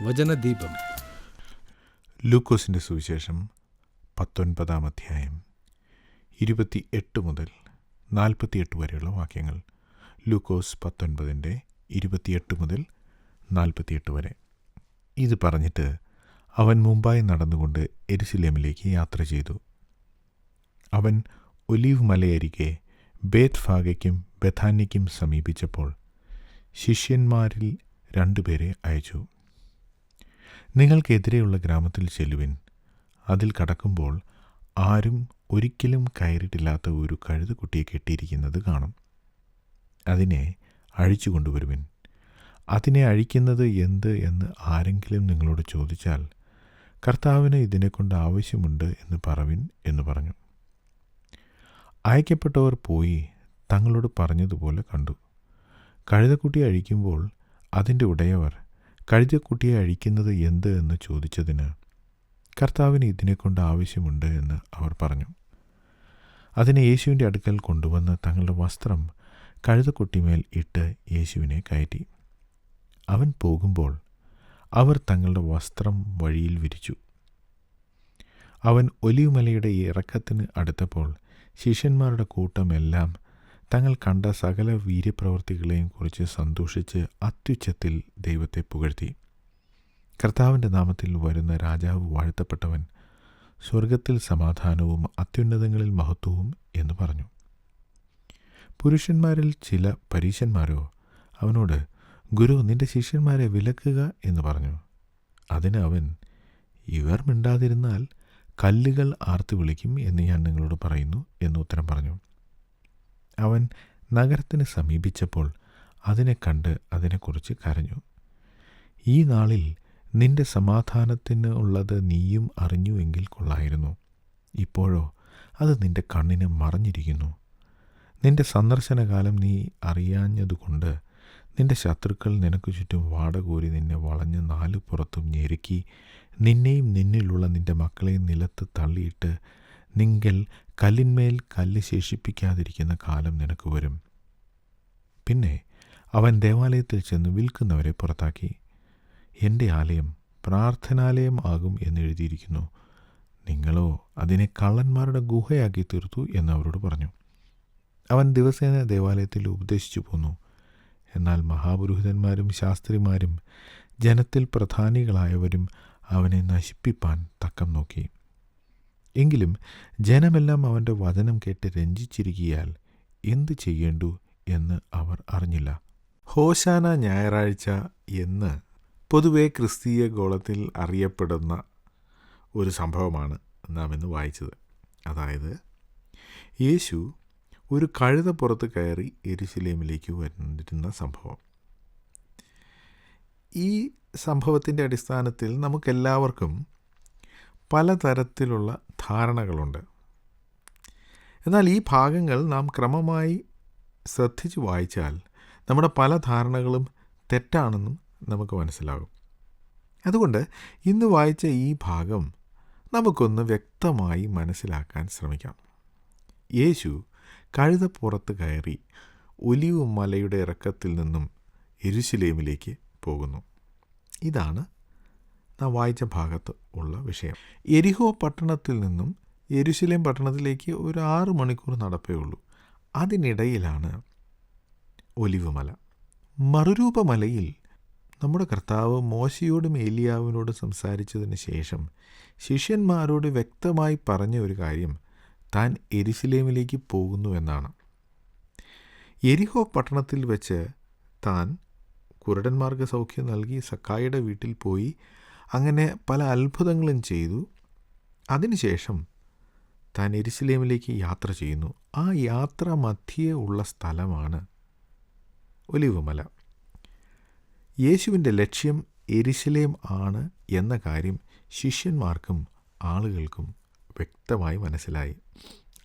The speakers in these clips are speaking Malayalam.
വചനദീപം. ലൂക്കോസിൻ്റെ സുവിശേഷം 19 അധ്യായം 28 മുതൽ 48 വരെയുള്ള വാക്യങ്ങൾ. ലൂക്കോസ് 19:28 മുതൽ 48 വരെ. ഇത് പറഞ്ഞിട്ട് അവൻ മുമ്പായി നടന്നുകൊണ്ട് യെരുശലേമിലേക്ക് യാത്ര ചെയ്തു. അവൻ ഒലീവ് മലയരികെ ബേത്ത്ഫാഗയ്ക്കും ബെഥാന്യയ്ക്കും സമീപിച്ചപ്പോൾ ശിഷ്യന്മാരിൽ 2 പേരെ അയച്ചു. നിങ്ങൾക്കെതിരെയുള്ള ഗ്രാമത്തിൽ ചെല്ലുവിൻ. അതിൽ കടക്കുമ്പോൾ ആരും ഒരിക്കലും കയറിയിട്ടില്ലാത്ത ഒരു കഴുതക്കുട്ടിയെ കെട്ടിയിരിക്കുന്നത് കാണും. അതിനെ അഴിച്ചു കൊണ്ടുവരുവിൻ. അതിനെ അഴിക്കുന്നത് എന്ത് എന്ന് ആരെങ്കിലും നിങ്ങളോട് ചോദിച്ചാൽ, കർത്താവിന് ഇതിനെക്കൊണ്ട് ആവശ്യമുണ്ട് എന്ന് പറവിൻ എന്ന് പറഞ്ഞു. അയക്കപ്പെട്ടവർ പോയി തങ്ങളോട് പറഞ്ഞതുപോലെ കണ്ടു. കഴുതക്കുട്ടിയെ അഴിക്കുമ്പോൾ അതിൻ്റെ ഉടയവർ കഴുതക്കുട്ടിയെ അഴിക്കുന്നത് എന്ത് എന്ന് ചോദിച്ചതിന്, കർത്താവിന് ഇതിനെക്കൊണ്ട് ആവശ്യമുണ്ട് എന്ന് അവർ പറഞ്ഞു. അതിനെ യേശുവിൻ്റെ അടുക്കൽ കൊണ്ടുവന്ന് തങ്ങളുടെ വസ്ത്രം കഴുതക്കുട്ടിമേൽ ഇട്ട് യേശുവിനെ കയറ്റി. അവൻ പോകുമ്പോൾ അവർ തങ്ങളുടെ വസ്ത്രം വഴിയിൽ വിരിച്ചു. അവൻ ഒലിവ് മലയുടെ ഇറക്കത്തിന് അടുത്തപ്പോൾ ശിഷ്യന്മാരുടെ കൂട്ടമെല്ലാം തങ്ങൾ കണ്ട സകല വീര്യപ്രവൃത്തികളെയും കുറിച്ച് സന്തോഷിച്ച് അത്യുച്ചത്തിൽ ദൈവത്തെ പുകഴ്ത്തി. കർത്താവിൻ്റെ നാമത്തിൽ വരുന്ന രാജാവ് വാഴ്ത്തപ്പെട്ടവൻ, സ്വർഗത്തിൽ സമാധാനവും അത്യുന്നതങ്ങളിൽ മഹത്വവും എന്ന് പറഞ്ഞു. പുരുഷന്മാരിൽ ചില പരീശന്മാരോ അവനോട്, ഗുരു, നിന്റെ ശിഷ്യന്മാരെ വിലക്കുക എന്ന് പറഞ്ഞു. അതിന് അവൻ, ഇവർ മിണ്ടാതിരുന്നാൽ കല്ലുകൾ ആർത്തു വിളിക്കും എന്ന് ഞാൻ നിങ്ങളോട് പറയുന്നു എന്ന് ഉത്തരം പറഞ്ഞു. അവൻ നഗരത്തിന് സമീപിച്ചപ്പോൾ അതിനെ കണ്ട് അതിനെക്കുറിച്ച് കരഞ്ഞു. ഈ നാളിൽ നിന്റെ സമാധാനത്തിന് ഉള്ളത് നീയും അറിഞ്ഞു എങ്കിൽ കൊള്ളായിരുന്നു. ഇപ്പോഴോ അത് നിന്റെ കണ്ണിന് മറഞ്ഞിരിക്കുന്നു. നിന്റെ സന്ദർശനകാലം നീ അറിയാഞ്ഞതുകൊണ്ട് നിന്റെ ശത്രുക്കൾ നിനക്ക് ചുറ്റും വാടകോരി നിന്നെ വളഞ്ഞ് 4 പുറത്തും ഞെരുക്കി നിന്നെയും നിന്നിലുള്ള നിന്റെ മക്കളെയും നിലത്ത് തള്ളിയിട്ട് നിങ്ങൾ കല്ലിന്മേൽ കല്ല് ശേഷിപ്പിക്കാതിരിക്കുന്ന കാലം നിനക്ക് വരും. പിന്നെ അവൻ ദേവാലയത്തിൽ ചെന്ന് വിൽക്കുന്നവരെ പുറത്താക്കി. എൻ്റെ ആലയം പ്രാർത്ഥനാലയം ആകും എന്നെഴുതിയിരിക്കുന്നു. നിങ്ങളോ അതിനെ കള്ളന്മാരുടെ ഗുഹയാക്കി തീർത്തു എന്നവരോട് പറഞ്ഞു. അവൻ ദിവസേന ദേവാലയത്തിൽ ഉപദേശിച്ചു പോന്നു. എന്നാൽ മഹാപുരോഹിതന്മാരും ശാസ്ത്രിമാരും ജനത്തിൽ പ്രധാനികളായവരും അവനെ നശിപ്പിപ്പാൻ തക്കം നോക്കി. എങ്കിലും ജനമെല്ലാം അവൻ്റെ വചനം കേട്ട് രഞ്ജിച്ചിരിക്കിയാൽ എന്തു ചെയ്യേണ്ടു എന്ന് അവർ അറിഞ്ഞില്ല. ഹോശാന ഞായറാഴ്ച എന്ന് പൊതുവെ ക്രിസ്തീയ ഗോളത്തിൽ അറിയപ്പെടുന്ന ഒരു സംഭവമാണ് നാം ഇന്ന് വായിച്ചത്. അതായത്, യേശു ഒരു കഴുതപ്പുറത്ത് കയറി യെരുശലേമിലേക്ക് വരുന്ന സംഭവം. ഈ സംഭവത്തിൻ്റെ അടിസ്ഥാനത്തിൽ നമുക്കെല്ലാവർക്കും പലതരത്തിലുള്ള ധാരണകളുണ്ട്. എന്നാൽ ഈ ഭാഗങ്ങൾ നാം ക്രമമായി ശ്രദ്ധിച്ച് വായിച്ചാൽ നമ്മുടെ പല ധാരണകളും തെറ്റാണെന്നും നമുക്ക് മനസ്സിലാകും. അതുകൊണ്ട് ഇന്ന് വായിച്ച ഈ ഭാഗം നമുക്കൊന്ന് വ്യക്തമായി മനസ്സിലാക്കാൻ ശ്രമിക്കാം. യേശു കഴുതപ്പുറത്ത് കയറി ഒലിവ് മലയുടെ ഇറക്കത്തിൽ നിന്നും യെരുശലേമിലേക്ക് പോകുന്നു. ഇതാണ് നാം വായിച്ച ഭാഗത്ത് ഉള്ള വിഷയം. യെരിഹോ പട്ടണത്തിൽ നിന്നും യെരുശലേം പട്ടണത്തിലേക്ക് ഒരു 6 മണിക്കൂർ നടപ്പേ ഉള്ളൂ. അതിനിടയിലാണ് ഒലിവ് മല. മറുരൂപമലയിൽ നമ്മുടെ കർത്താവ് മോശയോടും ഏലിയാവിനോടും സംസാരിച്ചതിന് ശേഷം ശിഷ്യന്മാരോട് വ്യക്തമായി പറഞ്ഞ ഒരു കാര്യം താൻ യെരുശലേമിലേക്ക് പോകുന്നുവെന്നാണ്. യെരിഹോ പട്ടണത്തിൽ വെച്ച് താൻ കുരുടന്മാർക്ക് സൗഖ്യം നൽകി സക്കായിയുടെ വീട്ടിൽ പോയി അങ്ങനെ പല അത്ഭുതങ്ങളും ചെയ്തു. അതിനുശേഷം താൻ യെരുശലേമിലേക്ക് യാത്ര ചെയ്യുന്നു. ആ യാത്ര മധ്യേ ഉള്ള സ്ഥലമാണ് ഒലിവ് മല. യേശുവിൻ്റെ ലക്ഷ്യം യെരുശലേം ആണ് എന്ന കാര്യം ശിഷ്യന്മാർക്കും ആളുകൾക്കും വ്യക്തമായി മനസ്സിലായി.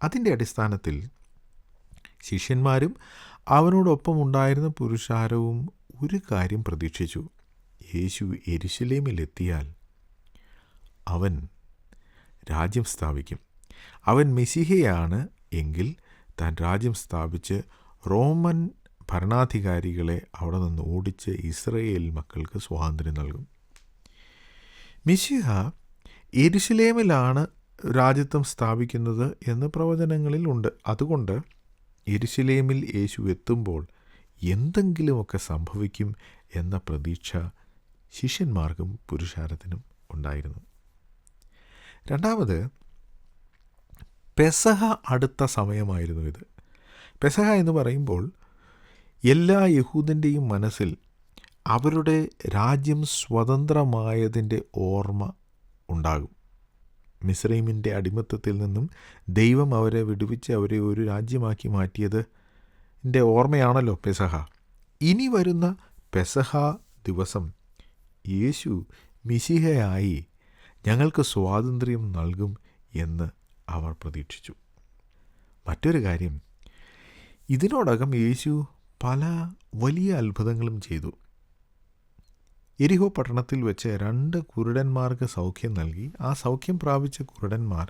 അതിൻ്റെ അടിസ്ഥാനത്തിൽ ശിഷ്യന്മാരും അവനോടൊപ്പം ഉണ്ടായിരുന്ന പുരുഷാരവും ഒരു കാര്യം പ്രതീക്ഷിച്ചു. യേശു യെരുശലേമിലെത്തിയാൽ അവൻ രാജ്യം സ്ഥാപിക്കും. അവൻ മെസ്സിഹയാണ് എങ്കിൽ താൻ രാജ്യം സ്ഥാപിച്ച് റോമൻ ഭരണാധികാരികളെ അവിടെ നിന്ന് ഓടിച്ച് ഇസ്രായേൽ മക്കൾക്ക് സ്വാതന്ത്ര്യം നൽകും. മിശിഹ യെരുശലേമിലാണ് രാജ്യത്വം സ്ഥാപിക്കുന്നത് എന്ന് പ്രവചനങ്ങളിൽ ഉണ്ട്. അതുകൊണ്ട് യെരുശലേമിൽ യേശു എത്തുമ്പോൾ എന്തെങ്കിലുമൊക്കെ സംഭവിക്കും എന്ന പ്രതീക്ഷ ശിഷ്യന്മാർക്കും പുരുഷാരത്തിനും ഉണ്ടായിരുന്നു. രണ്ടാമത്, പെസഹ അടുത്ത സമയമായിരുന്നു ഇത്. പെസഹ എന്ന് പറയുമ്പോൾ എല്ലാ യഹൂദൻ്റെയും മനസ്സിൽ അവരുടെ രാജ്യം സ്വതന്ത്രമായതിൻ്റെ ഓർമ്മ ഉണ്ടാകും. മിസ്രൈമിൻ്റെ അടിമത്തത്തിൽ നിന്നും ദൈവം അവരെ വിടുവിച്ച് അവരെ ഒരു രാജ്യമാക്കി മാറ്റിയതിൻ്റെ ഓർമ്മയാണല്ലോ പെസഹ. ഇനി വരുന്ന പെസഹ ദിവസം യേശു മിശിഹയായി ഞങ്ങൾക്ക് സ്വാതന്ത്ര്യം നൽകും എന്ന് അവർ പ്രതീക്ഷിച്ചു. മറ്റൊരു കാര്യം, ഇതിനോടകം യേശു പല വലിയ അത്ഭുതങ്ങളും ചെയ്തു. എരിഹോ പട്ടണത്തിൽ വെച്ച് 2 കുരുടന്മാർക്ക് സൗഖ്യം നൽകി. ആ സൗഖ്യം പ്രാപിച്ച കുരുടന്മാർ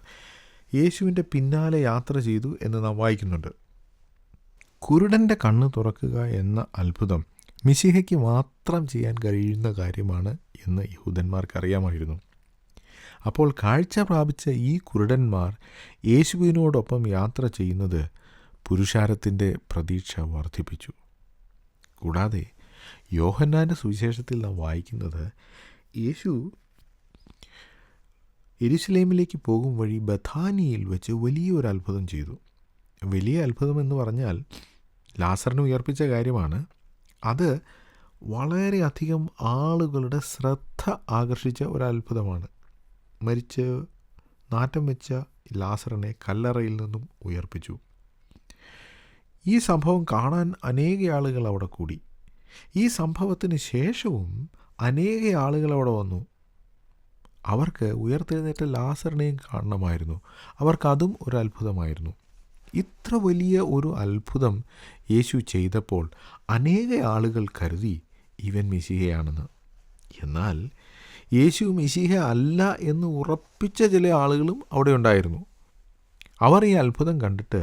യേശുവിൻ്റെ പിന്നാലെ യാത്ര ചെയ്തു എന്ന് നാം വായിക്കുന്നുണ്ട്. കുരുടൻ്റെ കണ്ണ് തുറക്കുക എന്ന അത്ഭുതം മിശിഹയ്ക്ക് മാത്രം ചെയ്യാൻ കഴിയുന്ന കാര്യമാണ് എന്ന് യഹൂദന്മാർക്കറിയാമായിരുന്നു. അപ്പോൾ കാഴ്ച പ്രാപിച്ച ഈ കുരുടന്മാർ യേശുവിനോടൊപ്പം യാത്ര ചെയ്യുന്നത് പുരുഷാരത്തിൻ്റെ പ്രതീക്ഷ വർദ്ധിപ്പിച്ചു. കൂടാതെ യോഹന്നാൻ്റെ സുവിശേഷത്തിൽ നാം വായിക്കുന്നത്, യേശു യെരുശലേമിലേക്ക് പോകും വഴി ബഥാനിയിൽ വെച്ച് വലിയൊരു അത്ഭുതം ചെയ്തു. വലിയ അത്ഭുതം എന്ന് പറഞ്ഞാൽ ലാസറിനെ ഉയർപ്പിച്ച കാര്യമാണ്. അത് വളരെയധികം ആളുകളുടെ ശ്രദ്ധ ആകർഷിച്ച ഒരു അത്ഭുതമാണ്. മരിച്ച് നാറ്റം വെച്ച ലാസറിനെ കല്ലറയിൽ നിന്നും ഉയർപ്പിച്ചു. ഈ സംഭവം കാണാൻ അനേക ആളുകൾ അവിടെ കൂടി. ഈ സംഭവത്തിന് ശേഷവും അനേക ആളുകൾ അവിടെ വന്നു. അവർക്ക് ഉയർത്തെഴുന്നേറ്റ ലാസറിനെയും കാണണമായിരുന്നു. അവർക്കതും ഒരു അത്ഭുതമായിരുന്നു. ഇത്ര വലിയ ഒരു അത്ഭുതം യേശു ചെയ്തപ്പോൾ അനേക ആളുകൾ കരുതി ഇവൻ മിശിഹയാണെന്ന്. എന്നാൽ യേശു മിശിഹ അല്ല എന്ന് ഉറപ്പിച്ച ചില ആളുകളും അവിടെ ഉണ്ടായിരുന്നു. അവർ ഈ അത്ഭുതം കണ്ടിട്ട്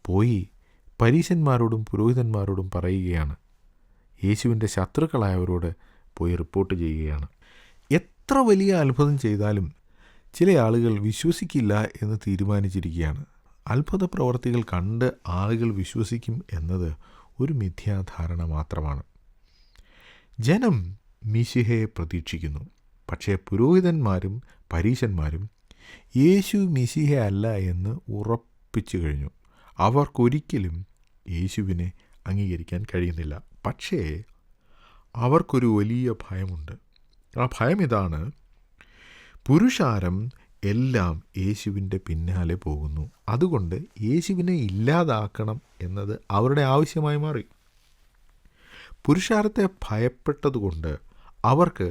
പോയി പരീശന്മാരോടും പുരോഹിതന്മാരോടും പറയുകയാണ്. യേശുവിൻ്റെ ശത്രുക്കളായവരോട് പോയി റിപ്പോർട്ട് ചെയ്യുകയാണ്. എത്ര വലിയ അത്ഭുതം ചെയ്താലും ചില ആളുകൾ വിശ്വസിക്കില്ല എന്ന് തീരുമാനിച്ചിരിക്കുകയാണ്. അത്ഭുത പ്രവർത്തികൾ കണ്ട് ആളുകൾ വിശ്വസിക്കും എന്നത് ഒരു മിഥ്യാധാരണ മാത്രമാണ്. ജനം മിശിഹയെ പ്രതീക്ഷിക്കുന്നു. പക്ഷേ പുരോഹിതന്മാരും പരീശന്മാരും യേശു മിശിഹ അല്ല എന്ന് ഉറപ്പിച്ചു കഴിഞ്ഞു. അവർക്കൊരിക്കലും യേശുവിനെ അംഗീകരിക്കാൻ കഴിയുന്നില്ല. പക്ഷേ അവർക്കൊരു വലിയ ഭയമുണ്ട്. ആ ഭയം ഇതാണ്: പുരുഷാരം എല്ലാം യേശുവിൻ്റെ പിന്നാലെ പോകുന്നു. അതുകൊണ്ട് യേശുവിനെ ഇല്ലാതാക്കണം എന്നത് അവരുടെ ആവശ്യമായി മാറി. പുരുഷാരത്തെ ഭയപ്പെട്ടതുകൊണ്ട് അവർക്ക്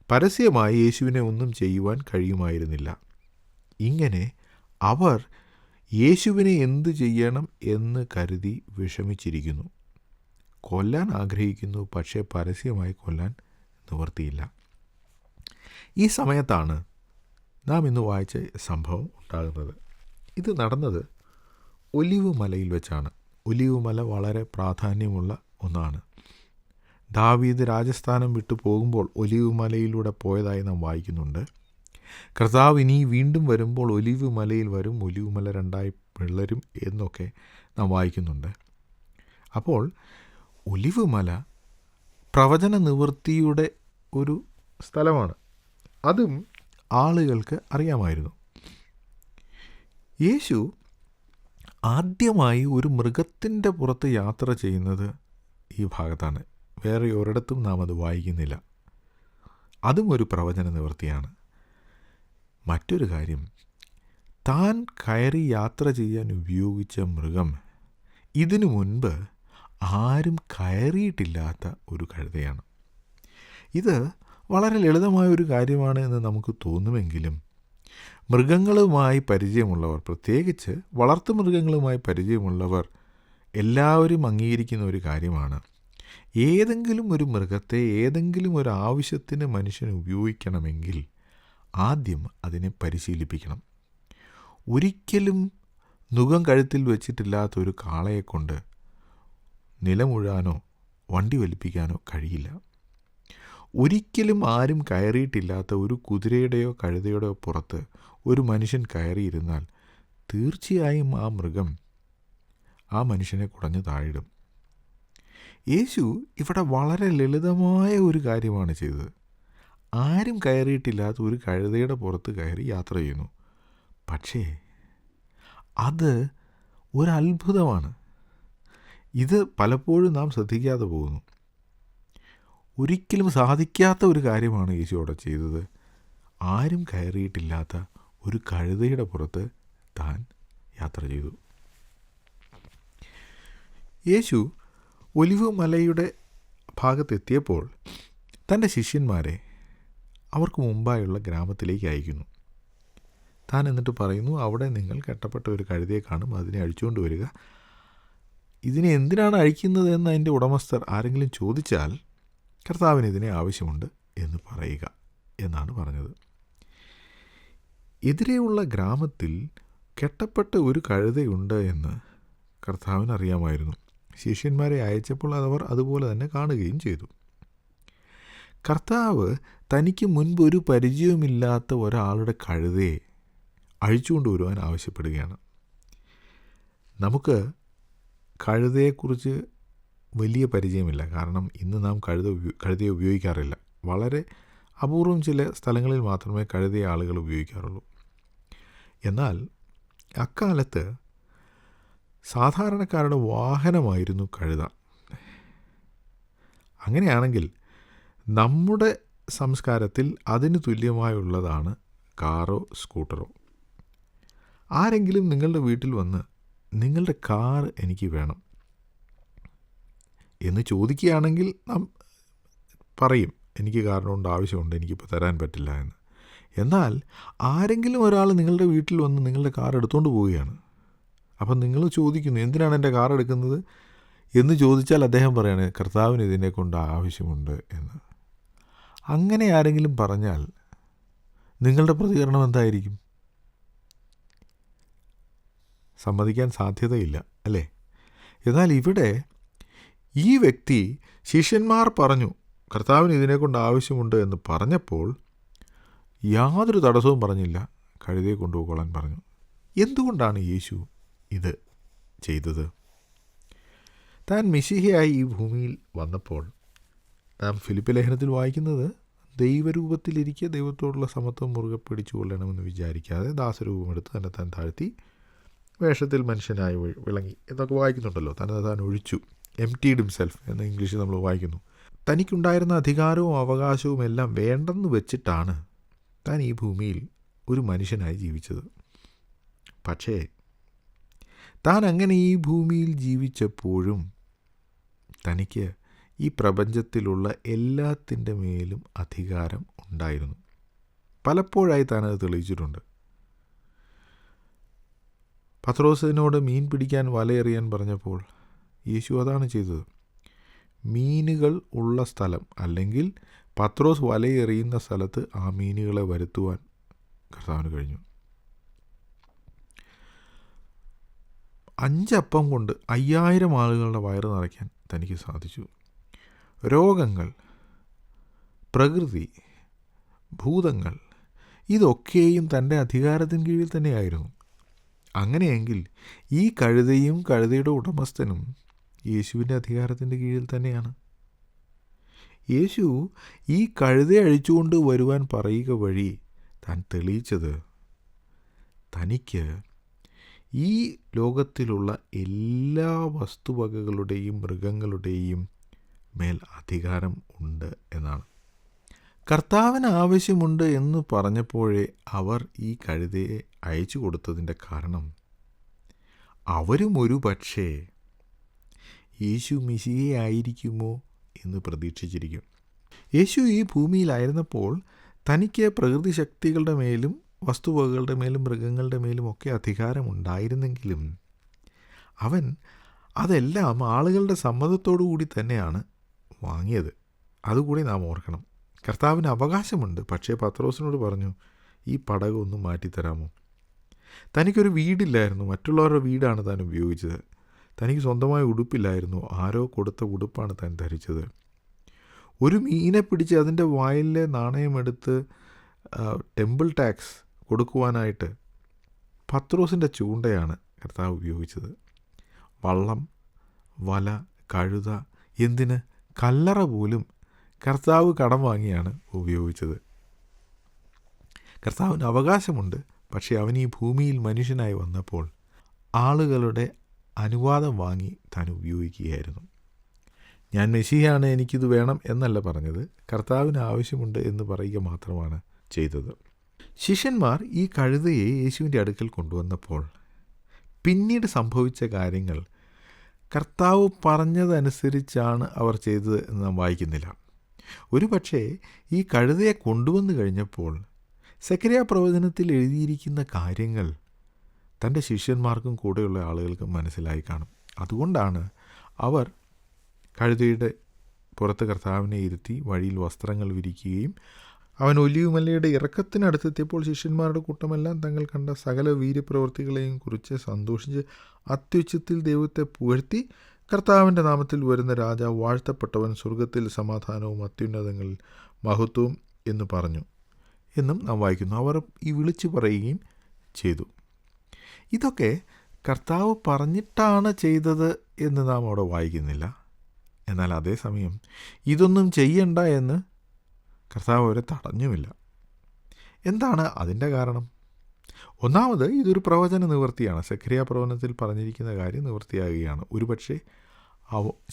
പരസ്യമായി യേശുവിനെ ഒന്നും ചെയ്യുവാൻ കഴിയുമായിരുന്നില്ല. ഇങ്ങനെ അവർ യേശുവിനെ എന്തു ചെയ്യണം എന്ന് കരുതി വിഷമിച്ചിരിക്കുന്നു. കൊല്ലാൻ ആഗ്രഹിക്കുന്നു, പക്ഷേ പരസ്യമായി കൊല്ലാൻ നിവൃത്തിയില്ല. ഈ സമയത്താണ് നാം ഇന്ന് വായിച്ച സംഭവം ഉണ്ടാകുന്നത്. ഇത് നടന്നത് ഒലിവ് മലയിൽ വെച്ചാണ്. ഒലിവ് മല വളരെ പ്രാധാന്യമുള്ള ഒന്നാണ്. ദാവീദ് രാജസ്ഥാനം വിട്ടു പോകുമ്പോൾ ഒലിവ് മലയിലൂടെ പോയതായി നാം വായിക്കുന്നുണ്ട്. കർത്താവ് ഇനി വീണ്ടും വരുമ്പോൾ ഒലിവ് മലയിൽ വരും, ഒലിവ് മല 2 പിളരും എന്നൊക്കെ നാം വായിക്കുന്നുണ്ട്. അപ്പോൾ ഒലിവ് മല പ്രവചന നിവൃത്തിയുടെ ഒരു സ്ഥലമാണ്. അതും ആളുകൾക്ക് അറിയാമായിരുന്നു. യേശു ആദ്യമായി ഒരു മൃഗത്തിൻ്റെ പുറത്ത് യാത്ര ചെയ്യുന്നത് ഈ ഭാഗത്താണ്. വേറെ ഒരിടത്തും നാം അത് വായിക്കുന്നില്ല. അതും ഒരു പ്രവചന നിവൃത്തിയാണ്. മറ്റൊരു കാര്യം, താൻ കയറി യാത്ര ചെയ്യാൻ ഉപയോഗിച്ച മൃഗം ഇതിനു മുൻപ് ആരും കയറിയിട്ടില്ലാത്ത ഒരു കഴുതയാണ്. ഇത് വളരെ ലളിതമായ ഒരു കാര്യമാണ് എന്ന് നമുക്ക് തോന്നുമെങ്കിലും മൃഗങ്ങളുമായി പരിചയമുള്ളവർ, പ്രത്യേകിച്ച് വളർത്തുമൃഗങ്ങളുമായി പരിചയമുള്ളവർ എല്ലാവരും അംഗീകരിക്കുന്ന ഒരു കാര്യമാണ്, ഏതെങ്കിലും ഒരു മൃഗത്തെ ഏതെങ്കിലും ഒരു ആവശ്യത്തിന് മനുഷ്യന് ഉപയോഗിക്കണമെങ്കിൽ ആദ്യം അതിനെ പരിശീലിപ്പിക്കണം. ഒരിക്കലും നുകം കഴുത്തിൽ വെച്ചിട്ടില്ലാത്ത ഒരു കാളയെക്കൊണ്ട് നിലമുഴാനോ വണ്ടി വലിപ്പിക്കാനോ കഴിയില്ല. ഒരിക്കലും ആരും കയറിയിട്ടില്ലാത്ത ഒരു കുതിരയുടെയോ കഴുതയുടെയോ പുറത്ത് ഒരു മനുഷ്യൻ കയറിയിരുന്നാൽ തീർച്ചയായും ആ മൃഗം ആ മനുഷ്യനെ കുടഞ്ഞു താഴിടും. യേശു ഇവിടെ വളരെ ലളിതമായ ഒരു കാര്യമാണ് ചെയ്തത്. ആരും കയറിയിട്ടില്ലാത്ത ഒരു കഴുതയുടെ പുറത്ത് കയറി യാത്ര ചെയ്യുന്നു. പക്ഷേ അത് ഒരത്ഭുതമാണ്. ഇത് പലപ്പോഴും നാം ശ്രദ്ധിക്കാതെ പോകുന്നു. ഒരിക്കലും സാധിക്കാത്ത ഒരു കാര്യമാണ് യേശു അവിടെ ചെയ്തത്. ആരും കയറിയിട്ടില്ലാത്ത ഒരു കഴുതയുടെ പുറത്ത് താൻ യാത്ര ചെയ്തു. യേശു ഒലിവ് മലയുടെ ഭാഗത്തെത്തിയപ്പോൾ തൻ്റെ ശിഷ്യന്മാരെ അവർക്ക് മുമ്പായുള്ള ഗ്രാമത്തിലേക്ക് അയക്കുന്നു. താൻ എന്നിട്ട് പറയുന്നു, അവിടെ നിങ്ങൾ കെട്ടപ്പെട്ട ഒരു കഴുതയെ കാണും, അതിനെ അഴിച്ചുകൊണ്ട് വരിക. ഇതിനെ എന്തിനാണ് അഴിക്കുന്നത് എന്ന് അതിൻ്റെ ഉടമസ്ഥർ ആരെങ്കിലും ചോദിച്ചാൽ കർത്താവിന് ഇതിനെ ആവശ്യമുണ്ട് എന്ന് പറയുക എന്നാണ് പറഞ്ഞത്. എതിരെയുള്ള ഗ്രാമത്തിൽ കെട്ടപ്പെട്ട ഒരു കഴുതയുണ്ട് എന്ന് കർത്താവിന് അറിയാമായിരുന്നു. ശിഷ്യന്മാരെ അയച്ചപ്പോൾ അവർ അതുപോലെ തന്നെ കാണുകയും ചെയ്തു. കർത്താവ് തനിക്ക് മുൻപ് ഒരു പരിചയവുമില്ലാത്ത ഒരാളുടെ കഴുതയെ അഴിച്ചുകൊണ്ട് വരുവാൻ ആവശ്യപ്പെടുകയാണ്. നമുക്ക് കഴുതയെക്കുറിച്ച് വലിയ പരിചയമില്ല. കാരണം ഇന്ന് നാം കഴുതയെ ഉപയോഗിക്കാറില്ല. വളരെ അപൂർവം ചില സ്ഥലങ്ങളിൽ മാത്രമേ കഴുതയെ ആളുകൾ ഉപയോഗിക്കാറുള്ളൂ. എന്നാൽ അക്കാലത്ത് സാധാരണക്കാരുടെ വാഹനമായിരുന്നു കഴുത. അങ്ങനെയാണെങ്കിൽ നമ്മുടെ സംസ്കാരത്തിൽ അതിന് തുല്യമായുള്ളതാണ് കാറോ സ്കൂട്ടറോ. ആരെങ്കിലും നിങ്ങളുടെ വീട്ടിൽ വന്ന് നിങ്ങളുടെ കാർ എനിക്ക് വേണം എന്ന് ചോദിക്കുകയാണെങ്കിൽ നാം പറയും, എനിക്ക് കാറിനോണ്ട് ആവശ്യമുണ്ട്, എനിക്കിപ്പോൾ തരാൻ പറ്റില്ല എന്ന്. എന്നാൽ ആരെങ്കിലും ഒരാൾ നിങ്ങളുടെ വീട്ടിൽ വന്ന് നിങ്ങളുടെ കാർ എടുത്തുകൊണ്ട് പോവുകയാണ്. അപ്പം നിങ്ങൾ ചോദിക്കുന്നു, എന്തിനാണ് എൻ്റെ കാർ എടുക്കുന്നത് എന്ന് ചോദിച്ചാൽ അദ്ദേഹം പറയാണ്, കർത്താവിന് ഇതിനെ കൊണ്ട് ആവശ്യമുണ്ട് എന്ന്. അങ്ങനെ ആരെങ്കിലും പറഞ്ഞാൽ നിങ്ങളുടെ പ്രതികരണം എന്തായിരിക്കും? സമ്മതിക്കാൻ സാധ്യതയില്ല, അല്ലേ? എന്നാൽ ഇവിടെ ഈ വ്യക്തി, ശിഷ്യന്മാർ പറഞ്ഞു കർത്താവിന് ഇതിനെക്കൊണ്ട് ആവശ്യമുണ്ട് എന്ന് പറഞ്ഞപ്പോൾ യാതൊരു തടസ്സവും പറഞ്ഞില്ല, കഴുതയെ കൊണ്ടുപോയിക്കൊള്ളാൻ പറഞ്ഞു. എന്തുകൊണ്ടാണ് യേശു ഇത് ചെയ്തത്? താൻ മിശിഹയായി ഈ ഭൂമിയിൽ വന്നപ്പോൾ നാം ഫിലിപ്പി ലേഖനത്തിൽ വായിക്കുന്നത്, ദൈവരൂപത്തിലിരിക്കെ ദൈവത്തോടുള്ള സമത്വം മുറുകെ പിടിച്ചു കൊള്ളണമെന്ന് വിചാരിക്കാതെ ദാസരൂപമെടുത്ത് തന്നെ താൻ താഴ്ത്തി, വേഷത്തിൽ മനുഷ്യനായി വിളങ്ങി എന്നൊക്കെ വായിക്കുന്നുണ്ടല്ലോ. തന്നെ താൻ ഒഴിച്ചു, എംപ്റ്റീഡ് ഹിംസെൽഫ് എന്ന് ഇംഗ്ലീഷിൽ നമ്മൾ വായിക്കുന്നു. തനിക്കുണ്ടായിരുന്ന അധികാരവും അവകാശവും എല്ലാം വേണ്ടെന്ന് വെച്ചിട്ടാണ് താൻ ഈ ഭൂമിയിൽ ഒരു മനുഷ്യനായി ജീവിച്ചത്. പക്ഷേ താൻ അങ്ങനെ ഈ ഭൂമിയിൽ ജീവിച്ചപ്പോഴും തനിക്ക് ഈ പ്രപഞ്ചത്തിലുള്ള എല്ലാത്തിൻ്റെ മേലും അധികാരം ഉണ്ടായിരുന്നു. പലപ്പോഴായി താനത് തെളിയിച്ചിട്ടുണ്ട്. പത്രോസിനോട് മീൻ പിടിക്കാൻ വലയെറിയാൻ പറഞ്ഞപ്പോൾ യേശു അതാണ് ചെയ്തത്. മീനുകൾ ഉള്ള സ്ഥലം, അല്ലെങ്കിൽ പത്രോസ് വലയെറിയുന്ന സ്ഥലത്ത് ആ മീനുകളെ വരുത്തുവാൻ കർത്താവിന് കഴിഞ്ഞു. 5 അപ്പം കൊണ്ട് 5000 ആളുകളുടെ വയറ് നിറയ്ക്കാൻ തനിക്ക് സാധിച്ചു. രോഗങ്ങൾ, പ്രകൃതി, ഭൂതങ്ങൾ ഇതൊക്കെയും തൻ്റെ അധികാരത്തിന് കീഴിൽ തന്നെയായിരുന്നു. അങ്ങനെയെങ്കിൽ ഈ കഴുതയും കഴുതയുടെ ഉടമസ്ഥനും യേശുവിൻ്റെ അധികാരത്തിൻ്റെ കീഴിൽ തന്നെയാണ്. യേശു ഈ കഴുതയെ അഴിച്ചുകൊണ്ട് വരുവാൻ പറയുക വഴി താൻ തെളിയിച്ചത് തനിക്ക് ഈ ലോകത്തിലുള്ള എല്ലാ വസ്തുവകകളുടെയും മൃഗങ്ങളുടെയും മേൽ അധികാരം ഉണ്ട് എന്നാണ്. കർത്താവിന് ആവശ്യമുണ്ട് എന്ന് പറഞ്ഞപ്പോഴേ അവർ ഈ കഴുതയെ അയച്ചു കൊടുത്തതിൻ്റെ കാരണം അവരും ഒരു പക്ഷേ യേശു മിശിഹയായിരിക്കുമോ എന്ന് പ്രതീക്ഷിച്ചിരിക്കും. യേശു ഈ ഭൂമിയിലായിരുന്നപ്പോൾ തനിക്ക് പ്രകൃതി ശക്തികളുടെ മേലും വസ്തുവകകളുടെ മേലും മൃഗങ്ങളുടെ മേലും ഒക്കെ അധികാരമുണ്ടായിരുന്നെങ്കിലും അവൻ അതെല്ലാം ആളുകളുടെ സമ്മതത്തോടു കൂടി തന്നെയാണ് വാങ്ങിയത്. അതുകൂടി നാം ഓർക്കണം. കർത്താവിന് അവകാശമുണ്ട്, പക്ഷേ പത്രോസിനോട് പറഞ്ഞു, ഈ പടകം ഒന്ന് മാറ്റിത്തരാമോ? തനിക്കൊരു വീടില്ലായിരുന്നു, മറ്റുള്ളവരുടെ വീടാണ് താൻ ഉപയോഗിച്ചത്. തനിക്ക് സ്വന്തമായ ഉടുപ്പില്ലായിരുന്നു, ആരോ കൊടുത്ത ഉടുപ്പാണ് താൻ ധരിച്ചത്. ഒരു മീനെ പിടിച്ച് അതിൻ്റെ വായിലെ നാണയമെടുത്ത് ടെമ്പിൾ ടാക്സ് കൊടുക്കുവാനായിട്ട് പത്രോസിൻ്റെ ചൂണ്ടയാണ് കർത്താവ് ഉപയോഗിച്ചത്. വള്ളം, വല, കഴുത, എന്തിന് കല്ലറ പോലും കർത്താവ് കടം വാങ്ങിയാണ് ഉപയോഗിച്ചത്. കർത്താവിന് അവകാശമുണ്ട്, പക്ഷേ അവൻ ഈ ഭൂമിയിൽ മനുഷ്യനായി വന്നപ്പോൾ ആളുകളുടെ അനുവാദം വാങ്ങി താൻ ഉപയോഗിക്കുകയായിരുന്നു. ഞാൻ മെസ്സിയാണ്, എനിക്കിത് വേണം എന്നല്ല പറഞ്ഞത്, കർത്താവിന് ആവശ്യമുണ്ട് എന്ന് പറയുക മാത്രമാണ് ചെയ്തത്. ശിഷ്യന്മാർ ഈ കഴുതയെ യേശുവിൻ്റെ അടുക്കൽ കൊണ്ടുവന്നപ്പോൾ പിന്നീട് സംഭവിച്ച കാര്യങ്ങൾ കർത്താവ് പറഞ്ഞതനുസരിച്ചാണ് അവർ ചെയ്തത് എന്ന് നാം വായിക്കുന്നില്ല. ഒരു പക്ഷേ ഈ കഴുതയെ കൊണ്ടുവന്നു കഴിഞ്ഞപ്പോൾ സെഖര്യാ പ്രവചനത്തിൽ എഴുതിയിരിക്കുന്ന കാര്യങ്ങൾ തൻ്റെ ശിഷ്യന്മാർക്കും കൂടെയുള്ള ആളുകൾക്കും മനസ്സിലായി കാണും. അതുകൊണ്ടാണ് അവർ കഴുതയുടെ പുറത്ത് കർത്താവിനെ ഇരുത്തി വഴിയിൽ വസ്ത്രങ്ങൾ വിരിക്കുകയും അവൻ ഒലിവുമലയുടെ ഇറക്കത്തിനടുത്തെത്തിയപ്പോൾ ശിഷ്യന്മാരുടെ കൂട്ടമെല്ലാം തങ്ങൾ കണ്ട സകല വീര്യപ്രവൃത്തികളെയും കുറിച്ച് സന്തോഷിച്ച് അത്യുച്ചത്തിൽ ദൈവത്തെ പുകഴ്ത്തി, കർത്താവിൻ്റെ നാമത്തിൽ വരുന്ന രാജാവ് വാഴ്ത്തപ്പെട്ടവൻ, സ്വർഗത്തിൽ സമാധാനവും അത്യുന്നതങ്ങളിൽ മഹത്വവും എന്ന് പറഞ്ഞു എന്നും നാം വായിക്കുന്നു. അവർ ഈ വിളിച്ചു പറയുകയും ചെയ്തു. ഇതൊക്കെ കർത്താവ് പറഞ്ഞിട്ടാണ് ചെയ്തത് എന്ന് നാം അവിടെ വായിക്കുന്നില്ല. എന്നാൽ അതേസമയം ഇതൊന്നും ചെയ്യണ്ട എന്ന് കർത്താവ് അവരെ തടഞ്ഞുമില്ല. എന്താണ് അതിൻ്റെ കാരണം? ഒന്നാമത്, ഇതൊരു പ്രവചന നിവൃത്തിയാണ്. സെഖര്യാ പ്രവചനത്തിൽ പറഞ്ഞിരിക്കുന്ന കാര്യം നിവൃത്തിയാകുകയാണ്. ഒരുപക്ഷെ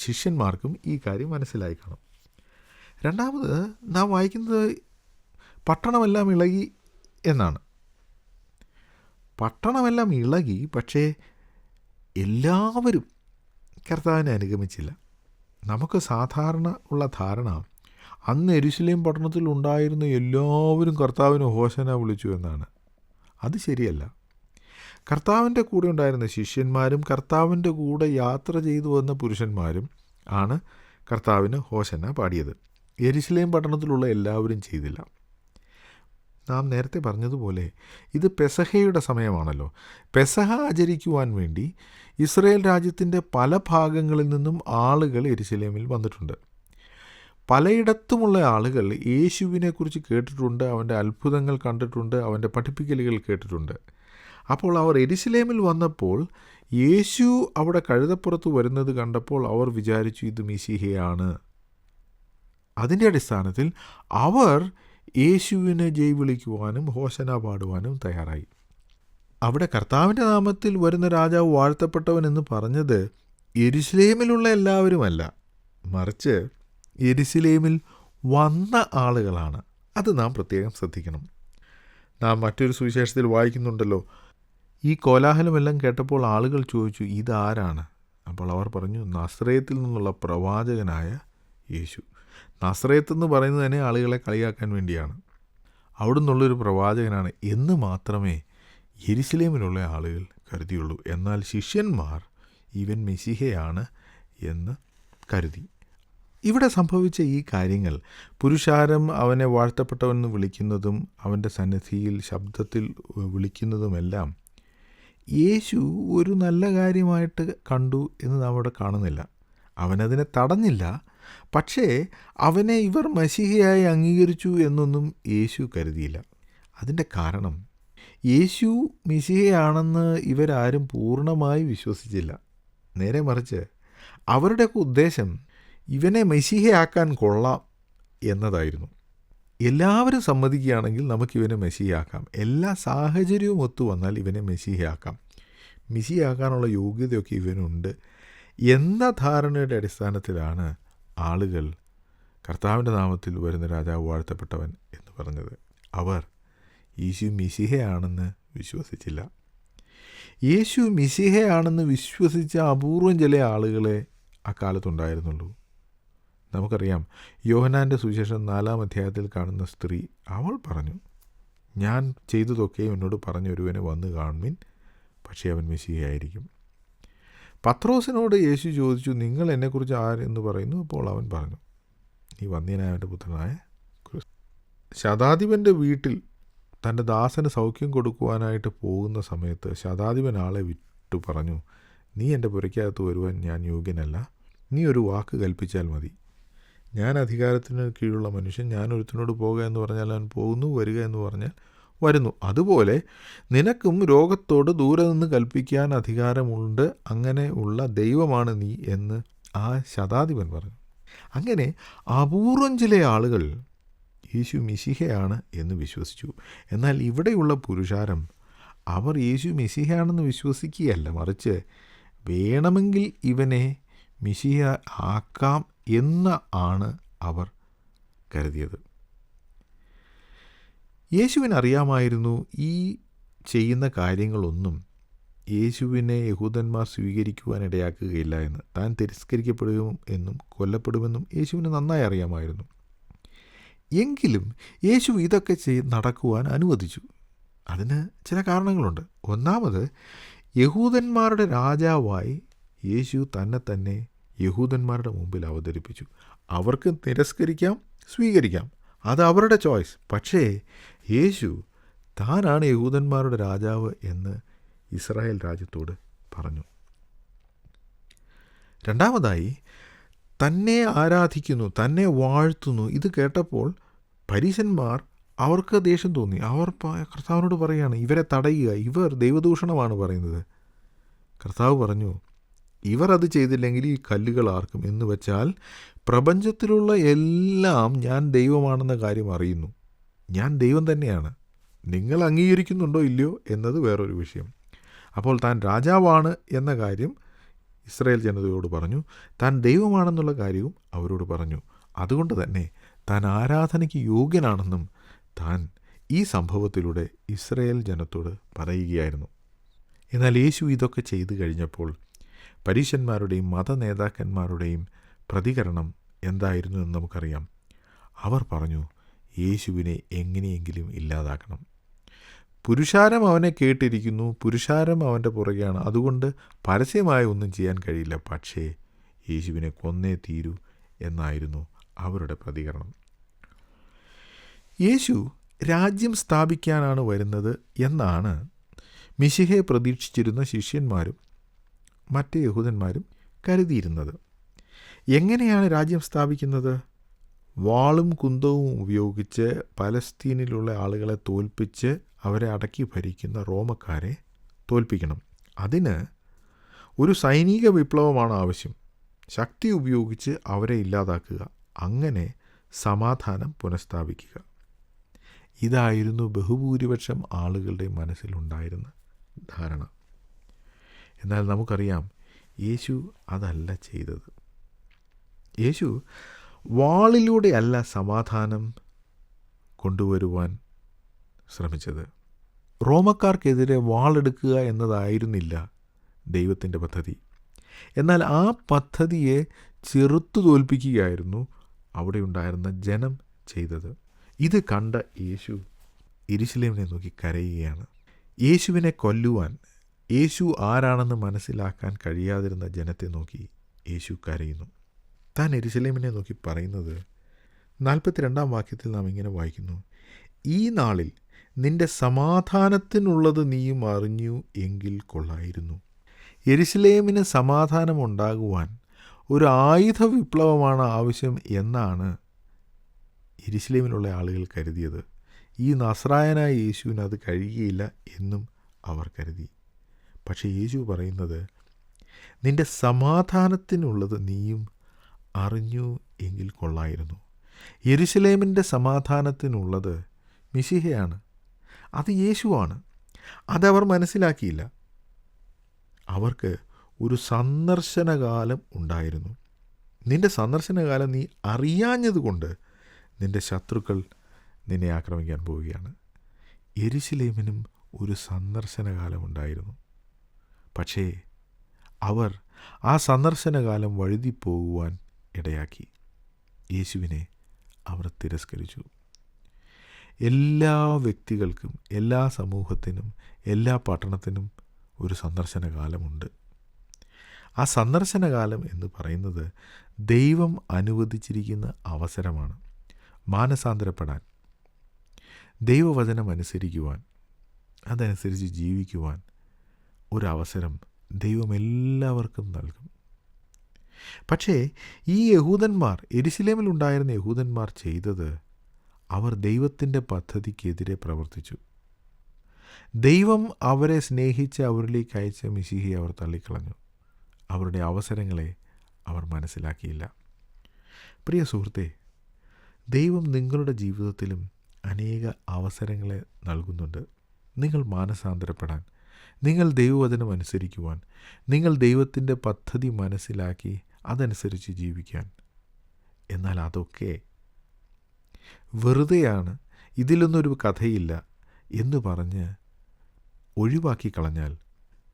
ശിഷ്യന്മാർക്കും ഈ കാര്യം മനസ്സിലായി കാണും. രണ്ടാമത്, നാം വായിക്കുന്നത് പട്ടണമെല്ലാം ഇളകി എന്നാണ്. പട്ടണമെല്ലാം ഇളകി, പക്ഷേ എല്ലാവരും കർത്താവിനെ അനുഗമിച്ചില്ല. നമുക്ക് സാധാരണ ഉള്ള ധാരണ അന്ന് യെരൂശലേം പട്ടണത്തിൽ ഉണ്ടായിരുന്ന എല്ലാവരും കർത്താവിന് ഹോശന വിളിച്ചു എന്നാണ്. അത് ശരിയല്ല. കർത്താവിൻ്റെ കൂടെ ഉണ്ടായിരുന്ന ശിഷ്യന്മാരും കർത്താവിൻ്റെ കൂടെ യാത്ര ചെയ്തു വന്ന പുരുഷന്മാരും ആണ് കർത്താവിന് ഹോശന പാടിയത്. യെരൂശലേം പട്ടണത്തിലുള്ള എല്ലാവരും ചെയ്തില്ല. നാം നേരത്തെ പറഞ്ഞതുപോലെ ഇത് പെസഹയുടെ സമയമാണല്ലോ. പെസഹ ആചരിക്കുവാൻ വേണ്ടി ഇസ്രായേൽ രാജ്യത്തിൻ്റെ പല ഭാഗങ്ങളിൽ നിന്നും ആളുകൾ യെരൂശലേമിൽ വന്നിട്ടുണ്ട്. പലയിടത്തുമുള്ള ആളുകൾ യേശുവിനെക്കുറിച്ച് കേട്ടിട്ടുണ്ട്, അവൻ്റെ അത്ഭുതങ്ങൾ കണ്ടിട്ടുണ്ട്, അവൻ്റെ പഠിപ്പിക്കലുകൾ കേട്ടിട്ടുണ്ട്. അപ്പോൾ അവർ യെരൂശലേമിൽ വന്നപ്പോൾ യേശു അവിടെ കഴുതപ്പുറത്ത് വരുന്നത് കണ്ടപ്പോൾ അവർ വിചാരിച്ചു ഇത് മിശിഹയാണ്. അതിൻ്റെ അടിസ്ഥാനത്തിൽ അവർ യേശുവിനെ ജയ് വിളിക്കുവാനും ഹോശന പാടുവാനും തയ്യാറായി. അവിടെ കർത്താവിൻ്റെ നാമത്തിൽ വരുന്ന രാജാവ് വാഴ്ത്തപ്പെട്ടവൻ എന്ന് പറഞ്ഞത് യെരൂശലേമിലുള്ള എല്ലാവരുമല്ല, മറിച്ച് യെരൂശലേമിൽ വന്ന ആളുകളാണ്. അത് നാം പ്രത്യേകം ശ്രദ്ധിക്കണം. നാം മറ്റൊരു സുവിശേഷത്തിൽ വായിക്കുന്നുണ്ടല്ലോ, ഈ കോലാഹലമെല്ലാം കേട്ടപ്പോൾ ആളുകൾ ചോദിച്ചു ഇതാരാണ്? അപ്പോൾ അവർ പറഞ്ഞു നസ്രയത്തിൽ നിന്നുള്ള പ്രവാചകനായ യേശു. നസ്രയത്ത് എന്ന് പറയുന്നത് തന്നെ ആളുകളെ കളിയാക്കാൻ വേണ്ടിയാണ്. അവിടെ നിന്നുള്ളൊരു പ്രവാചകനാണ് എന്ന് മാത്രമേ യെരൂശലേമിലുള്ള ആളുകൾ കരുതിയുള്ളൂ. എന്നാൽ ശിഷ്യന്മാർ ഇവൻ മെസ്സിഹയാണ് എന്ന് കരുതി. ഇവിടെ സംഭവിച്ച ഈ കാര്യങ്ങൾ, പുരുഷാരം അവനെ വാഴ്ത്തപ്പെട്ടവനെന്ന് വിളിക്കുന്നതും അവൻ്റെ സന്നിധിയിൽ ശബ്ദത്തിൽ വിളിക്കുന്നതുമെല്ലാം യേശു ഒരു നല്ല കാര്യമായിട്ട് കണ്ടു എന്ന് നാം അവിടെ കാണുന്നില്ല. അവനതിനെ തടഞ്ഞില്ല. പക്ഷേ അവനെ ഇവർ മശീഹയായി അംഗീകരിച്ചു എന്നൊന്നും യേശു കരുതിയില്ല. അതിൻ്റെ കാരണം യേശു മെശിഹയാണെന്ന് ഇവരാരും പൂർണ്ണമായി വിശ്വസിച്ചില്ല. നേരെ മറിച്ച് അവരുടെയൊക്കെ ഉദ്ദേശം ഇവനെ മെശിഹയാക്കാൻ കൊള്ളാം എന്നതായിരുന്നു. എല്ലാവരും സമ്മതിക്കുകയാണെങ്കിൽ നമുക്കിവനെ മെശിഹയാക്കാം, എല്ലാ സാഹചര്യവും ഒത്തു വന്നാൽ ഇവനെ മെശിഹയാക്കാം, മെശിഹയാക്കാനുള്ള യോഗ്യതയൊക്കെ ഇവനുണ്ട് എന്ന ധാരണയുടെ അടിസ്ഥാനത്തിലാണ് ആളുകൾ കർത്താവിൻ്റെ നാമത്തിൽ വരുന്ന രാജാവ് വാഴ്ത്തപ്പെട്ടവൻ എന്ന് പറഞ്ഞത്. അവർ യേശു മിശിഹയാണെന്ന് വിശ്വസിച്ചില്ല. യേശു മിശിഹയാണെന്ന് വിശ്വസിച്ച അപൂർവം ചില ആളുകളെ അക്കാലത്തുണ്ടായിരുന്നുള്ളൂ. നമുക്കറിയാം, യോഹന്നാൻ്റെ സുവിശേഷം 4-ാം അധ്യായത്തിൽ കാണുന്ന സ്ത്രീ, അവൾ പറഞ്ഞു, ഞാൻ ചെയ്തതൊക്കെ എന്നോട് പറഞ്ഞൊരുവനെ വന്ന് കാണുവിൻ, പക്ഷേ അവൻ മെസ്സിഹയായിരിക്കും. പത്രോസിനോട് യേശു ചോദിച്ചു, നിങ്ങൾ എന്നെക്കുറിച്ച് ആരെന്ന് പറയുന്നു? അപ്പോൾ അവൻ പറഞ്ഞു, നീ വന്ധ്യനായവൻ്റെ പുത്രനായ ക്രിസ്തു. ശതാധിപൻ്റെ വീട്ടിൽ തൻ്റെ ദാസന് സൗഖ്യം കൊടുക്കുവാനായിട്ട് പോകുന്ന സമയത്ത് ശതാധിപൻ ആളെ വിട്ടു പറഞ്ഞു, നീ എൻ്റെ പുരയ്ക്കകത്ത് വരുവാൻ ഞാൻ യോഗ്യനല്ല, നീ ഒരു വാക്ക് കൽപ്പിച്ചാൽ മതി, ഞാൻ അധികാരത്തിന് കീഴിലുള്ള മനുഷ്യൻ, ഞാൻ ഒരുത്തിനോട് പോകുക എന്ന് പറഞ്ഞാൽ അവൻ പോകുന്നു, വരിക എന്ന് പറഞ്ഞാൽ വരുന്നു. അതുപോലെ നിനക്കും രോഗത്തോട് ദൂരെ നിന്ന് കൽപ്പിക്കാൻ അധികാരമുണ്ട്, അങ്ങനെ ഉള്ള ദൈവമാണ് നീ എന്ന് ആ ശതാധിപൻ പറഞ്ഞു. അങ്ങനെ അപൂർവം ചില ആളുകൾ യേശു മിശിഹയാണ് എന്ന് വിശ്വസിച്ചു. എന്നാൽ ഇവിടെയുള്ള പുരുഷാരം അവർ യേശു മിശിഹയാണെന്ന് വിശ്വസിക്കുകയല്ല, മറിച്ച് വേണമെങ്കിൽ ഇവനെ മിശിഹ ആക്കാം എന്ന് ആണ് അവർ കരുതിയത്. യേശുവിനറിയാമായിരുന്നു ഈ ചെയ്യുന്ന കാര്യങ്ങളൊന്നും യേശുവിനെ യഹൂദന്മാർ സ്വീകരിക്കുവാൻ ഇടയാക്കുകയില്ല എന്ന്. താൻ തിരസ്കരിക്കപ്പെടും എന്നും കൊല്ലപ്പെടുമെന്നും യേശുവിന് നന്നായി അറിയാമായിരുന്നു. എങ്കിലും യേശു ഇതൊക്കെ നടക്കുവാൻ അനുവദിച്ചു. അതിന് ചില കാരണങ്ങളുണ്ട്. ഒന്നാമത്, യഹൂദന്മാരുടെ രാജാവായി യേശു തന്നെ യഹൂദന്മാരുടെ മുമ്പിൽ അവതരിപ്പിച്ചു. അവർക്ക് തിരസ്കരിക്കാം, സ്വീകരിക്കാം, അത് അവരുടെ ചോയ്സ്. പക്ഷേ യേശു താനാണ് യഹൂദന്മാരുടെ രാജാവ് എന്ന് ഇസ്രായേൽ രാജ്യത്തോട് പറഞ്ഞു. രണ്ടാമതായി, തന്നെ ആരാധിക്കുന്നു, തന്നെ വാഴ്ത്തുന്നു. ഇത് കേട്ടപ്പോൾ പരീശന്മാർ അവർക്ക് ദേഷ്യം തോന്നി. അവർ കർത്താവിനോട് പറയുകയാണ്, ഇവരെ തടയുക, ഇവർ ദൈവദൂഷണമാണ് പറയുന്നത്. കർത്താവ് പറഞ്ഞു, ഇവർ അത് ചെയ്തില്ലെങ്കിൽ ഈ കല്ലുകൾ ആർക്കും എന്ന് വെച്ചാൽ പ്രപഞ്ചത്തിലുള്ള എല്ലാം ഞാൻ ദൈവമാണെന്ന കാര്യം അറിയുന്നു. ഞാൻ ദൈവം തന്നെയാണ്. നിങ്ങൾ അംഗീകരിക്കുന്നുണ്ടോ ഇല്ലയോ എന്നത് വേറൊരു വിഷയം. അപ്പോൾ താൻ രാജാവാണ് എന്ന കാര്യം ഇസ്രായേൽ ജനതയോട് പറഞ്ഞു, താൻ ദൈവമാണെന്നുള്ള കാര്യവും അവരോട് പറഞ്ഞു. അതുകൊണ്ട് തന്നെ താൻ ആരാധനയ്ക്ക് യോഗ്യനാണെന്നും താൻ ഈ സംഭവത്തിലൂടെ ഇസ്രായേൽ ജനത്തോട് പറയുകയായിരുന്നു. എന്നാൽ യേശു ഇതൊക്കെ ചെയ്തു കഴിഞ്ഞപ്പോൾ പരീശന്മാരുടെയും മതനേതാക്കന്മാരുടെയും പ്രതികരണം എന്തായിരുന്നു എന്ന് നമുക്കറിയാം. അവർ പറഞ്ഞു, യേശുവിനെ എങ്ങനെയെങ്കിലും ഇല്ലാതാക്കണം. പുരുഷാരം അവനെ കേട്ടിരിക്കുന്നു, പുരുഷാരം അവൻ്റെ പുറകെയാണ്, അതുകൊണ്ട് പരസ്യമായി ഒന്നും ചെയ്യാൻ കഴിയില്ല, പക്ഷേ യേശുവിനെ കൊന്നേ തീരൂ എന്നായിരുന്നു അവരുടെ പ്രതികരണം. യേശു രാജ്യം സ്ഥാപിക്കാനാണ് വരുന്നത് എന്നാണ് മിശിഹയെ പ്രതീക്ഷിച്ചിരുന്ന ശിഷ്യന്മാരും മറ്റ് യഹൂദന്മാരും കരുതിയിരുന്നത്. എങ്ങനെയാണ് രാജ്യം സ്ഥാപിക്കുന്നത്? വാളും കുന്തവും ഉപയോഗിച്ച് പലസ്തീനിലുള്ള ആളുകളെ തോൽപ്പിച്ച് അവരെ അടക്കി ഭരിക്കുന്ന റോമക്കാരെ തോൽപ്പിക്കണം. അതിന് ഒരു സൈനിക വിപ്ലവമാണ് ആവശ്യം. ശക്തി ഉപയോഗിച്ച് അവരെ ഇല്ലാതാക്കുക, അങ്ങനെ സമാധാനം പുനഃസ്ഥാപിക്കുക. ഇതായിരുന്നു ബഹുഭൂരിപക്ഷം ആളുകളുടെ മനസ്സിലുണ്ടായിരുന്ന ധാരണ. എന്നാൽ നമുക്കറിയാം, യേശു അതല്ല ചെയ്തത്. യേശു വാളിലൂടെയല്ല സമാധാനം കൊണ്ടുവരുവാൻ ശ്രമിച്ചത്. റോമക്കാർക്കെതിരെ വാളെടുക്കുക എന്നതായിരുന്നില്ല ദൈവത്തിൻ്റെ പദ്ധതി. എന്നാൽ ആ പദ്ധതിയെ ചെറുത്തു തോൽപ്പിക്കുകയായിരുന്നു അവിടെ ഉണ്ടായിരുന്ന ജനം ചെയ്തത്. ഇത് കണ്ട യേശു യെരൂശലേമിനെ നോക്കി കരയുകയാണ്. യേശുവിനെ കൊല്ലുവാൻ, യേശു ആരാണെന്ന് മനസ്സിലാക്കാൻ കഴിയാതിരുന്ന ജനത്തെ നോക്കി യേശു കരയുന്നു. താൻ യെരൂശലേമിനെ നോക്കി പറയുന്നത് 42-ാം വാക്യത്തിൽ നാം ഇങ്ങനെ വായിക്കുന്നു, ഈ നാളിൽ നിന്റെ സമാധാനത്തിനുള്ളത് നീയും അറിഞ്ഞു എങ്കിൽ കൊള്ളായിരുന്നു. യെരൂശലേമിന് സമാധാനമുണ്ടാകുവാൻ ഒരു ആയുധ വിപ്ലവമാണ് ആവശ്യം എന്നാണ് യെരൂശലേമിലുള്ള ആളുകൾ കരുതിയത്. ഈ നസ്രായനായ യേശുവിന് അത് കഴിയുകയില്ല എന്നും അവർ കരുതി. പക്ഷേ യേശു പറയുന്നത്, നിന്റെ സമാധാനത്തിനുള്ളത് നീയും അറിഞ്ഞു എങ്കിൽ കൊള്ളായിരുന്നു. യെരൂശലേമിൻ്റെ സമാധാനത്തിനുള്ളത് മിശിഹയാണ്, അത് യേശുവാണ്. അതവർ മനസ്സിലാക്കിയില്ല. അവർക്ക് ഒരു സന്ദർശനകാലം ഉണ്ടായിരുന്നു. നിന്റെ സന്ദർശനകാലം നീ അറിയാഞ്ഞതുകൊണ്ട് നിന്റെ ശത്രുക്കൾ നിന്നെ ആക്രമിക്കാൻ പോവുകയാണ്. യെരൂശലേമിനും ഒരു സന്ദർശനകാലമുണ്ടായിരുന്നു. പക്ഷേ അവർ ആ സന്ദർശനകാലം വഴുതിപ്പോകുവാൻ ഇടയാക്കി. യേശുവിനെ അവർ തിരസ്കരിച്ചു. എല്ലാ വ്യക്തികൾക്കും, എല്ലാ സമൂഹത്തിനും, എല്ലാ പട്ടണത്തിനും ഒരു സന്ദർശനകാലമുണ്ട്. ആ സന്ദർശനകാലം എന്ന് പറയുന്നത് ദൈവം അനുവദിച്ചിരിക്കുന്ന അവസരമാണ്. മാനസാന്തരപ്പെടാൻ, ദൈവവചനം അനുസരിക്കുവാൻ, അതനുസരിച്ച് ജീവിക്കുവാൻ ഒരവസരം ദൈവം എല്ലാവർക്കും നൽകും. പക്ഷേ ഈ യഹൂദന്മാർ, യെരുശലേമിലുണ്ടായിരുന്ന യഹൂദന്മാർ ചെയ്തത്, അവർ ദൈവത്തിൻ്റെ പദ്ധതിക്കെതിരെ പ്രവർത്തിച്ചു. ദൈവം അവരെ സ്നേഹിച്ച് അവരിലേക്ക് അയച്ച മിശിഹയെ അവർ തള്ളിക്കളഞ്ഞു. അവരുടെ അവസരങ്ങളെ അവർ മനസ്സിലാക്കിയില്ല. പ്രിയ സുഹൃത്തെ, ദൈവം നിങ്ങളുടെ ജീവിതത്തിലും അനേക അവസരങ്ങളെ നൽകുന്നുണ്ട്. നിങ്ങൾ മാനസാന്തരപ്പെടാൻ, നിങ്ങൾ ദൈവവചനം അനുസരിക്കുവാൻ, നിങ്ങൾ ദൈവത്തിൻ്റെ പദ്ധതി മനസ്സിലാക്കി അതനുസരിച്ച് ജീവിക്കാൻ. എന്നാൽ അതൊക്കെ വെറുതെയാണ്, ഇതിലൊന്നൊരു കഥയില്ല എന്ന് പറഞ്ഞ് ഒഴിവാക്കി കളഞ്ഞാൽ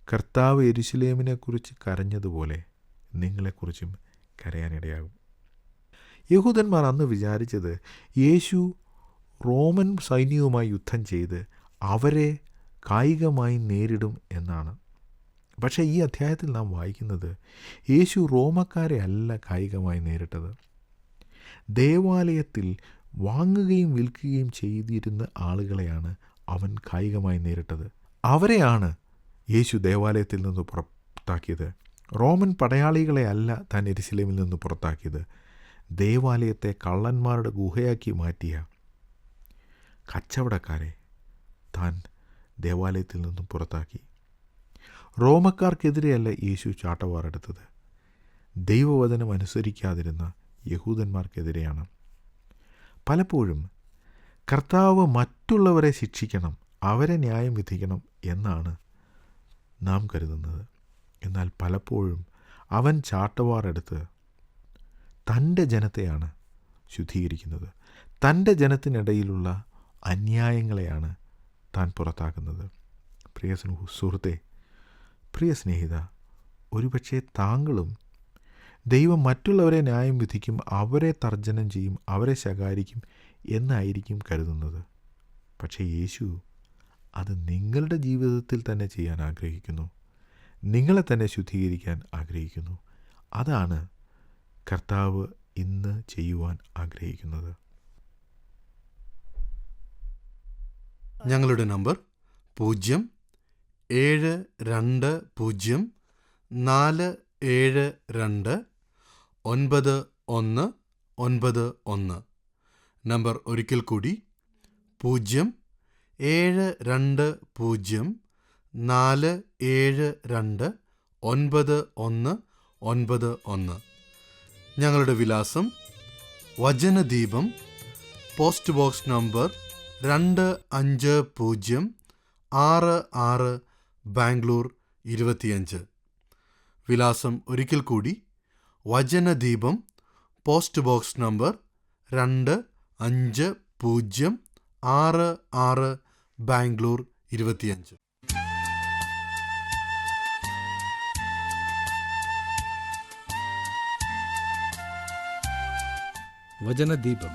കർത്താവ് യെരുശലേമിനെക്കുറിച്ച് കരഞ്ഞതുപോലെ നിങ്ങളെക്കുറിച്ചും കരയാനിടയാകും. യഹൂദന്മാർ അന്ന് വിചാരിച്ചത് യേശു റോമൻ സൈന്യവുമായി യുദ്ധം ചെയ്ത് അവരെ കായികമായി നേരിടും എന്നാണ്. പക്ഷേ ഈ അധ്യായത്തിൽ നാം വായിക്കുന്നത് യേശു റോമക്കാരെ അല്ല കായികമായി നേരിട്ടത്. ദേവാലയത്തിൽ വാങ്ങുകയും വിൽക്കുകയും ചെയ്തിരുന്ന ആളുകളെയാണ് അവൻ കായികമായി നേരിട്ടത്. അവരെയാണ് യേശു ദേവാലയത്തിൽ നിന്ന് പുറത്താക്കിയത്. റോമൻ പടയാളികളെ അല്ല താൻ യെരുശലേമിൽ നിന്ന് പുറത്താക്കിയത്. ദേവാലയത്തെ കള്ളന്മാരുടെ ഗുഹയാക്കി മാറ്റിയ കച്ചവടക്കാരെ താൻ ദേവാലയത്തിൽ നിന്നും പുറത്താക്കി. റോമക്കാർക്കെതിരെയല്ല യേശു ചാട്ടവാറെടുത്തത്, ദൈവവചനം അനുസരിക്കാതിരുന്ന യഹൂദന്മാർക്കെതിരെയാണ്. പലപ്പോഴും കർത്താവ് മറ്റുള്ളവരെ ശിക്ഷിക്കണം, അവരെ ന്യായം വിധിക്കണം എന്നാണ് നാം കരുതുന്നത്. എന്നാൽ പലപ്പോഴും അവൻ ചാട്ടവാറെടുത്ത് തൻ്റെ ജനത്തെയാണ് ശുദ്ധീകരിക്കുന്നത്. തൻ്റെ ജനത്തിനിടയിലുള്ള അന്യായങ്ങളെയാണ് താൻ പുറത്താക്കുന്നത്. പ്രിയ സുഹൃത്തെ, പ്രിയ സ്നേഹിത, ഒരുപക്ഷെ താങ്കളും ദൈവം മറ്റുള്ളവരെ ന്യായം വിധിക്കും, അവരെ തർജ്ജനം ചെയ്യും, അവരെ ശകാരിക്കും എന്നായിരിക്കും കരുതുന്നത്. പക്ഷേ യേശു അത് നിങ്ങളുടെ ജീവിതത്തിൽ തന്നെ ചെയ്യാൻ ആഗ്രഹിക്കുന്നു. നിങ്ങളെ തന്നെ ശുദ്ധീകരിക്കാൻ ആഗ്രഹിക്കുന്നു. അതാണ് കർത്താവ് ഇന്ന് ചെയ്യുവാൻ ആഗ്രഹിക്കുന്നത്. ഞങ്ങളുടെ നമ്പർ 072429191. നമ്പർ ഒരിക്കൽ കൂടി 072429191. ഞങ്ങളുടെ വിലാസം വചനദീപം, പോസ്റ്റ് ബോക്സ് നമ്പർ 2566, ബാംഗ്ലൂർ 25. വിലാസം ഒരിക്കൽ കൂടി വചനദീപം, പോസ്റ്റ് ബോക്സ് നമ്പർ 2566, ബാംഗ്ലൂർ 25. വചനദീപം